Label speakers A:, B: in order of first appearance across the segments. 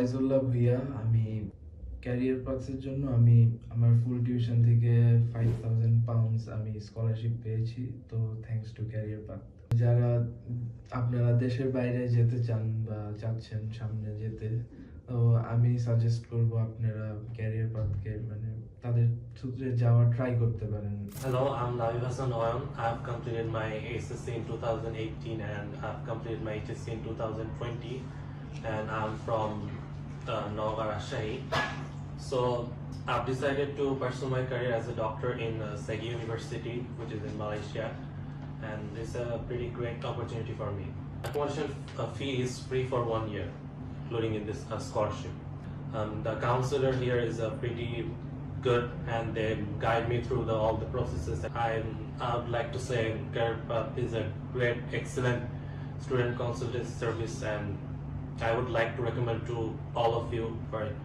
A: ফয়জুল্লাহ ভুঁইয়া। আমি ক্যারিয়ার পাথের জন্য আমি আমার ফুল টিউশন থেকে £5000 আমি স্কলারশিপ পেয়েছি। তো থ্যাঙ্কস টু ক্যারিয়ার পাথ। যারা আপনারা দেশের বাইরে যেতে চান বা চাচ্ছেন সামনে যেতে, তো আমি সাজেস্ট করব আপনারা ক্যারিয়ার পাথকে মানে তাদের সূত্রে যাওয়ার ট্রাই করতে পারেন।
B: Hello, I'm Lavib Hassan Oyon. I've completed my SSC in 2018 and I've completed my HSC in 2020, and I'm from Nagar, Rajshahi. So I've decided to pursue my career as a doctor in Segi University, which is in Malaysia, and it's a pretty great opportunity for me. Accommodation fee is free for 1 year, including in this scholarship. The counselor here is pretty good, and they guide me through all the processes. I would like to say Career Path is a great, excellent student consultancy service, and I would like to recommend to all of you for it.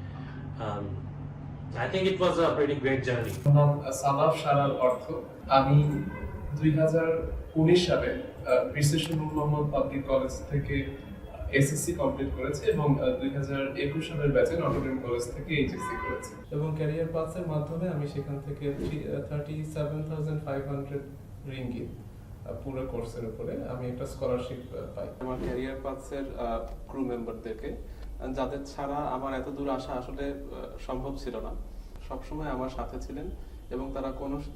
B: I think it was a pretty great journey.
C: নাম সালাফ সারার অর্থ। আমি 2019 সালে precision নূর Mohammad public college থেকে SSC complete করেছি এবং 2021 সালের ব্যাচে নটরডেম কলেজ থেকে এইচএসসি করেছি এবং ক্যারিয়ার পাথের মাধ্যমে আমি সেখান থেকে 37,500 রিঙ্গিত পুরো কোর্সের উপরে আমি একটা স্কলারশিপ পাই। আমার ক্যারিয়ার পাথের ক্রু মেম্বারদেরকে, যাদের ছাড়া আমার এত দূর আসা আসলে সম্ভব ছিল না, সবসময় আমার সাথে ছিলেন এবং তারা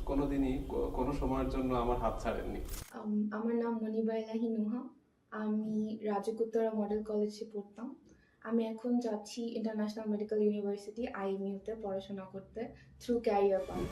C: কোনো দিনই কোনো সময়ের জন্য আমার হাত ছাড়েননি।
D: আমার নাম মনিবা ইলাহি নুহা। আমি রাজকুত্তরা মডেল কলেজে পড়তাম। আমি এখন যাচ্ছি ইন্টারন্যাশনাল মেডিকেল ইউনিভার্সিটি IMU তে পড়াশোনা করতে থ্রু ক্যারিয়ার পাথ।